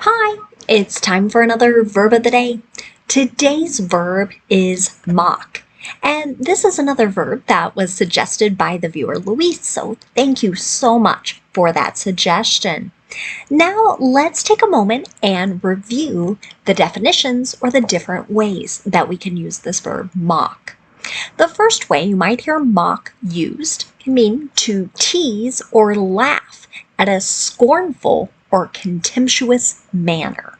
Hi, it's time for another verb of the day. Today's verb is mock. And this is another verb that was suggested by the viewer Luis, so thank you so much for that suggestion. Now let's take a moment and review the definitions or the different ways that we can use this verb mock. The first way you might hear mock used can mean to tease or laugh at a scornful or contemptuous manner.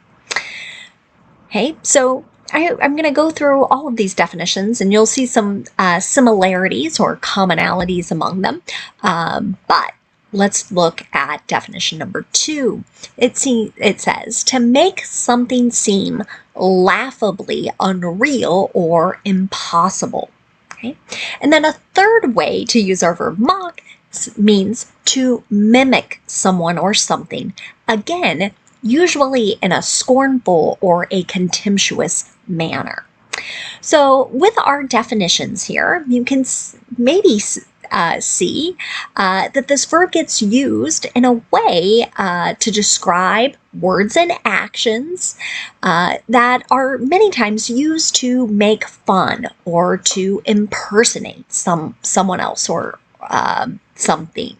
Okay, so I'm going to go through all of these definitions and you'll see some similarities or commonalities among them. But let's look at definition number 2. It says to make something seem laughably unreal or impossible. Okay? And then a third way to use our verb mock means to mimic someone or something. Again, usually in a scornful or a contemptuous manner. So with our definitions here, you can maybe see that this verb gets used in a way to describe words and actions that are many times used to make fun or to impersonate someone else or something.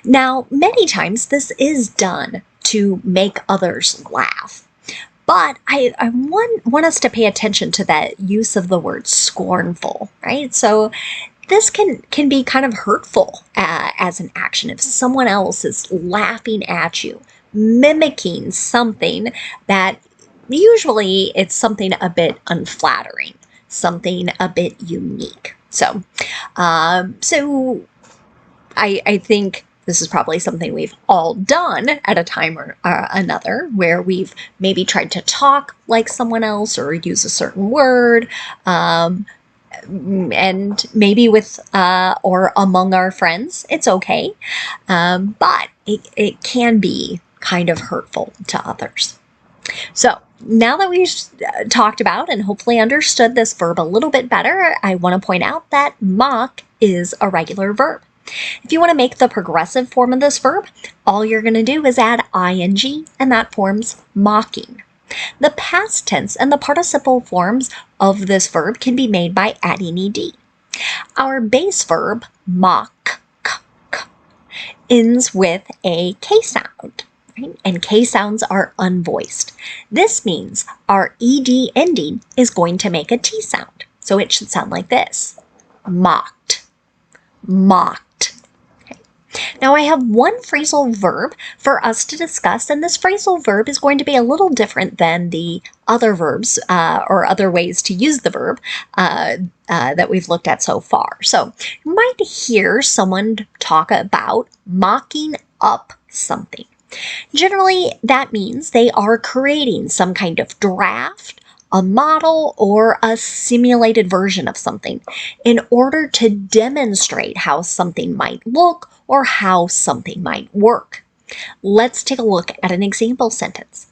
Now, many times this is done to make others laugh. But I want us to pay attention to that use of the word scornful, right? So this can be kind of hurtful as an action if someone else is laughing at you, mimicking something that usually it's something a bit unflattering, something a bit unique. So I think this is probably something we've all done at a time or another, where we've maybe tried to talk like someone else or use a certain word, and maybe with or among our friends, it's okay, but it can be kind of hurtful to others. So now that we've talked about and hopefully understood this verb a little bit better, I want to point out that mock is a regular verb. If you want to make the progressive form of this verb, all you're going to do is add ing, and that forms mocking. The past tense and the participle forms of this verb can be made by adding ed. Our base verb, mock, ends with a K sound, right? And K sounds are unvoiced. This means our ed ending is going to make a T sound. So it should sound like this: mocked, mocked. Now I have one phrasal verb for us to discuss, and this phrasal verb is going to be a little different than the other verbs or other ways to use the verb that we've looked at so far. So you might hear someone talk about mocking up something. Generally, that means they are creating some kind of draft, a model, or a simulated version of something in order to demonstrate how something might look or how something might work. Let's take a look at an example sentence.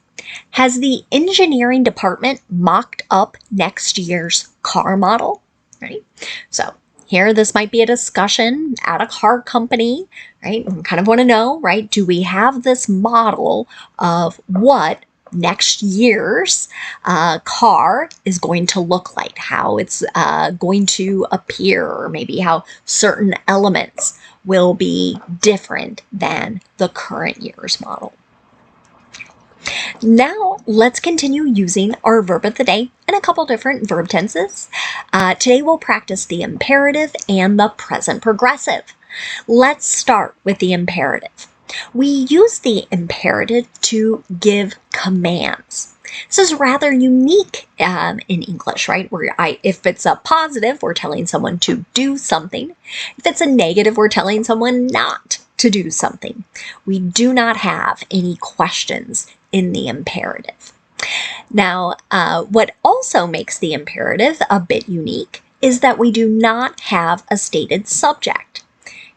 Has the engineering department mocked up next year's car model? Right? So here, this might be a discussion at a car company, right? We kind of want to know, right? Do we have this model of what next year's car is going to look like, how it's going to appear, or maybe how certain elements will be different than the current year's model. Now let's continue using our verb of the day in a couple different verb tenses. Today we'll practice the imperative and the present progressive. Let's start with the imperative. We use the imperative to give commands. This is rather unique in English, right? Where if it's a positive, we're telling someone to do something. If it's a negative, we're telling someone not to do something. We do not have any questions in the imperative. Now, what also makes the imperative a bit unique is that we do not have a stated subject.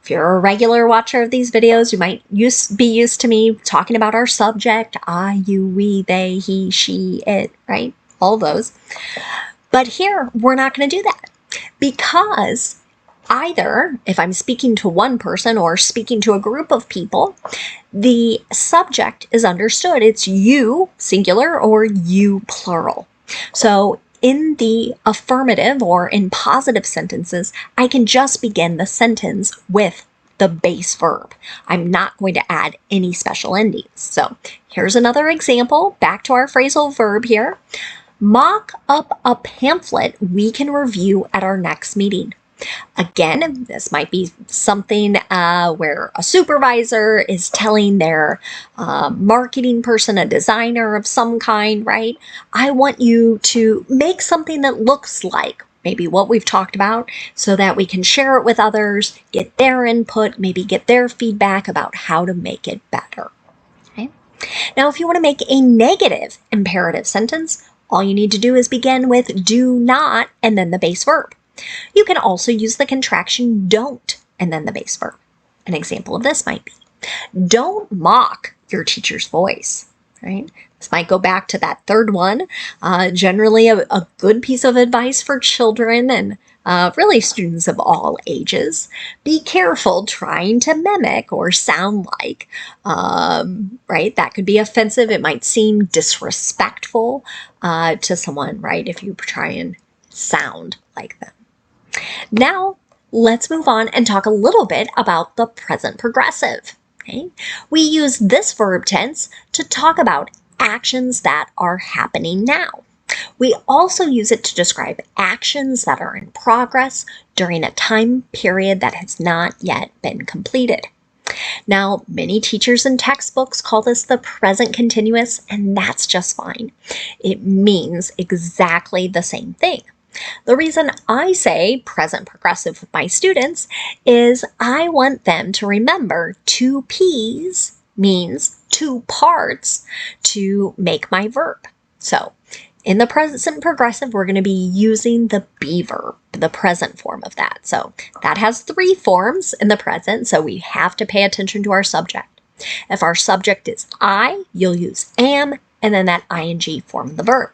If you're a regular watcher of these videos, you might be used to me talking about our subject, I, you, we, they, he, she, it, right? All those. But here, we're not going to do that because Either, if I'm speaking to one person or speaking to a group of people, the subject is understood. It's you, singular, or you, plural. So in the affirmative or in positive sentences, I can just begin the sentence with the base verb. I'm not going to add any special endings. So here's another example. Back to our phrasal verb here. Mock up a pamphlet we can review at our next meeting. Again, this might be something where a supervisor is telling their marketing person, a designer of some kind, right? I want you to make something that looks like maybe what we've talked about so that we can share it with others, get their input, maybe get their feedback about how to make it better. Okay? Now, if you want to make a negative imperative sentence, all you need to do is begin with do not and then the base verb. You can also use the contraction don't and then the base verb. An example of this might be, don't mock your teacher's voice, right? This might go back to that third one. Generally a good piece of advice for children and really students of all ages. Be careful trying to mimic or sound like, right? That could be offensive. It might seem disrespectful to someone, right? If you try and sound like them. Now, let's move on and talk a little bit about the present progressive. Okay? We use this verb tense to talk about actions that are happening now. We also use it to describe actions that are in progress during a time period that has not yet been completed. Now, many teachers and textbooks call this the present continuous, and that's just fine. It means exactly the same thing. The reason I say present progressive with my students is I want them to remember 2 P's means 2 parts to make my verb. So in the present progressive, we're going to be using the be verb, the present form of that. So that has 3 forms in the present, so we have to pay attention to our subject. If our subject is I, you'll use am, and then that ing form of the verb.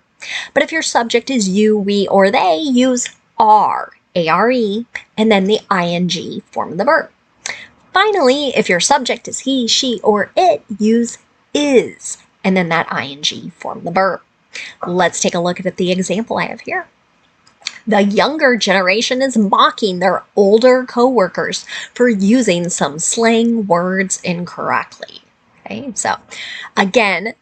But if your subject is you, we, or they, use are, A-R-E, and then the ing form of the verb. Finally, if your subject is he, she, or it, use is, and then that ing form of the verb. Let's take a look at the example I have here. The younger generation is mocking their older coworkers for using some slang words incorrectly. Okay, so again,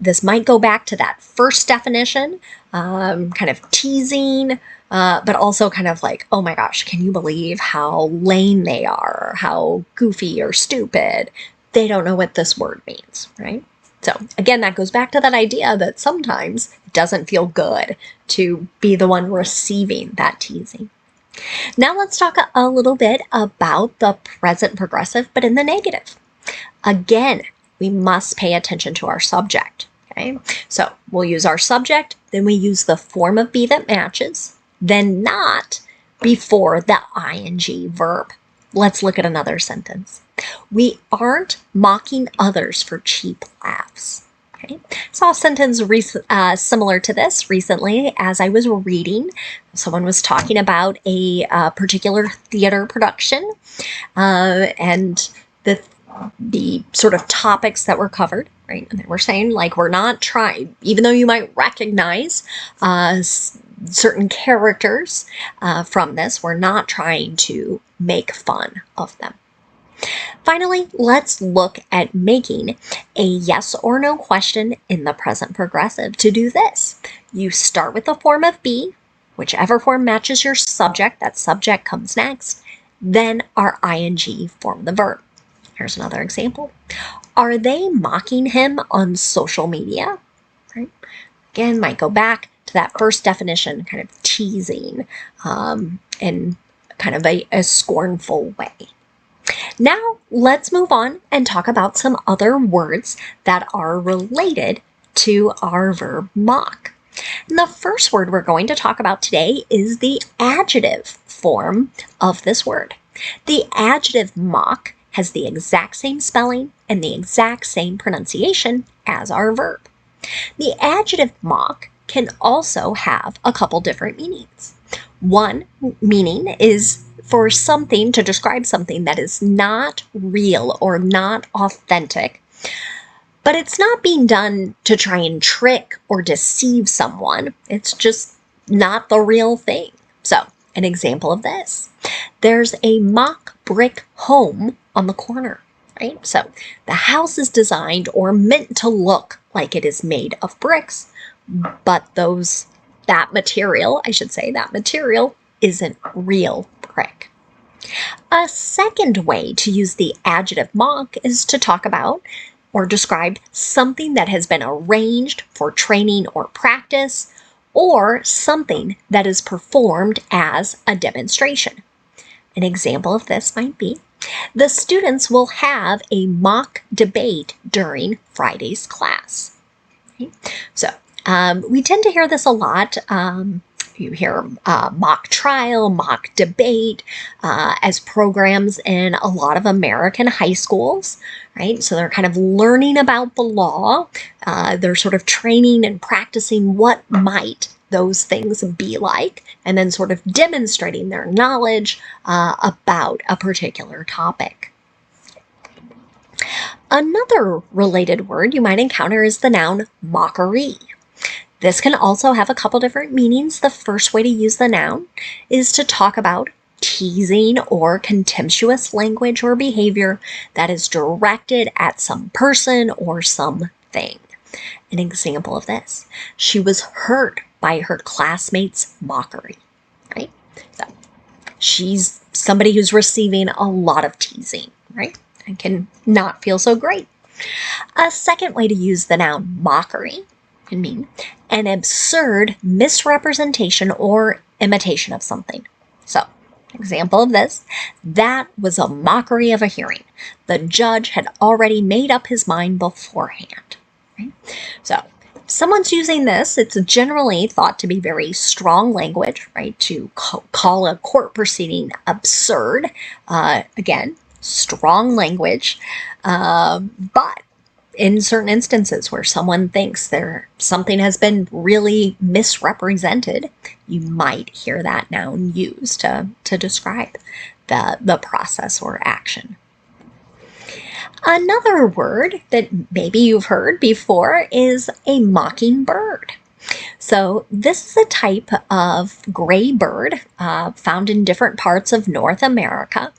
this might go back to that first definition, kind of teasing, but also kind of like, oh my gosh, can you believe how lame they are, or how goofy or stupid? They don't know what this word means, right? So again, that goes back to that idea that sometimes it doesn't feel good to be the one receiving that teasing. Now let's talk a little bit about the present progressive, but in the negative. Again, we must pay attention to our subject, okay? So we'll use our subject, then we use the form of be that matches, then not before the ing verb. Let's look at another sentence. We aren't mocking others for cheap laughs. Okay. Saw a sentence similar to this recently as I was reading. Someone was talking about a particular theater production and the sort of topics that were covered, right? And they were saying, like, we're not trying, even though you might recognize certain characters from this, we're not trying to make fun of them. Finally, let's look at making a yes or no question in the present progressive. To do this, you start with the form of be, whichever form matches your subject, that subject comes next, then our ing form of the verb. Here's another example. Are they mocking him on social media? Right? Again, might go back to that first definition, kind of teasing in kind of a scornful way. Now, let's move on and talk about some other words that are related to our verb mock. And the first word we're going to talk about today is the adjective form of this word. The adjective mock has the exact same spelling and the exact same pronunciation as our verb. The adjective mock can also have a couple different meanings. One meaning is for something, to describe something that is not real or not authentic, but it's not being done to try and trick or deceive someone. It's just not the real thing. So, an example of this: there's a mock brick home on the corner, right? So, the house is designed or meant to look like it is made of bricks, but that material isn't real brick. A second way to use the adjective mock is to talk about or describe something that has been arranged for training or practice, or something that is performed as a demonstration. An example of this might be, the students will have a mock debate during Friday's class. Okay? So we tend to hear this a lot. You hear mock trial, mock debate as programs in a lot of American high schools, right? So they're kind of learning about the law. They're sort of training and practicing what might those things be like, and then sort of demonstrating their knowledge about a particular topic. Another related word you might encounter is the noun mockery. This can also have a couple different meanings. The first way to use the noun is to talk about teasing or contemptuous language or behavior that is directed at some person or something. An example of this: she was hurt by her classmates' mockery, right? So she's somebody who's receiving a lot of teasing, right? And can not feel so great. A second way to use the noun mockery can mean an absurd misrepresentation or imitation of something. So, example of this: that was a mockery of a hearing. The judge had already made up his mind beforehand. Right? So, if someone's using this, it's generally thought to be very strong language, right? To call a court proceeding absurd. Again, strong language, but in certain instances where someone thinks something has been really misrepresented, you might hear that noun used to describe the process or action. Another word that maybe you've heard before is a mockingbird. So this is a type of gray bird found in different parts of North America.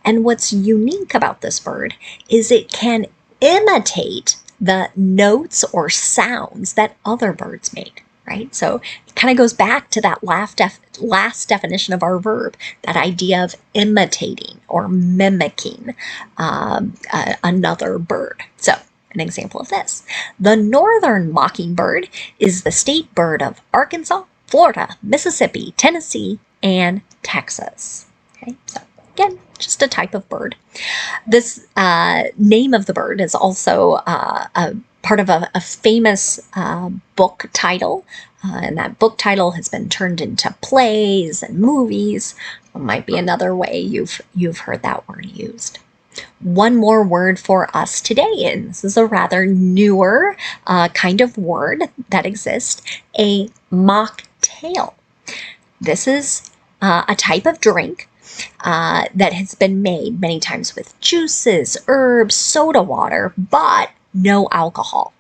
And what's unique about this bird is it can imitate the notes or sounds that other birds made, right? So it kind of goes back to that last definition of our verb, that idea of imitating or mimicking another bird. So an example of this: the northern mockingbird is the state bird of Arkansas, Florida, Mississippi, Tennessee, and Texas. Okay, so again, just a type of bird. This name of the bird is also a part of a famous book title, and that book title has been turned into plays and movies. It might be another way you've heard that word used. One more word for us today, and this is a rather newer kind of word that exists: a mocktail. This is a type of drink that has been made many times with juices, herbs, soda water, but no alcohol.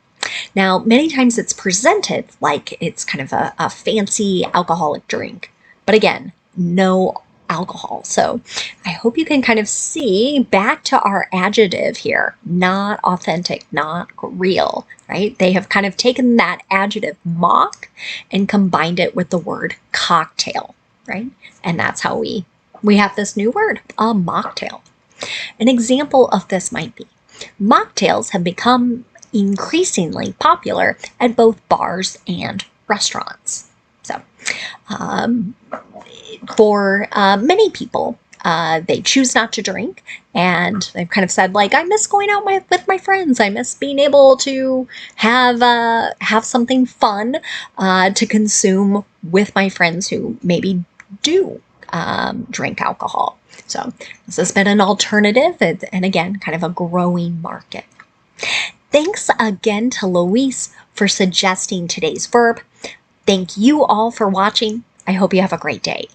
Now, many times it's presented like it's kind of a fancy alcoholic drink, but again, no alcohol. So I hope you can kind of see back to our adjective here: not authentic, not real, right? They have kind of taken that adjective mock and combined it with the word cocktail, right? And that's how we have this new word, a mocktail. An example of this might be, mocktails have become increasingly popular at both bars and restaurants. So, for many people, they choose not to drink, and they've kind of said, like, I miss going out with my friends. I miss being able to have something fun to consume with my friends who maybe do drink alcohol. So this has been an alternative, and again, kind of a growing market. Thanks again to Louise for suggesting today's verb. Thank you all for watching. I hope you have a great day.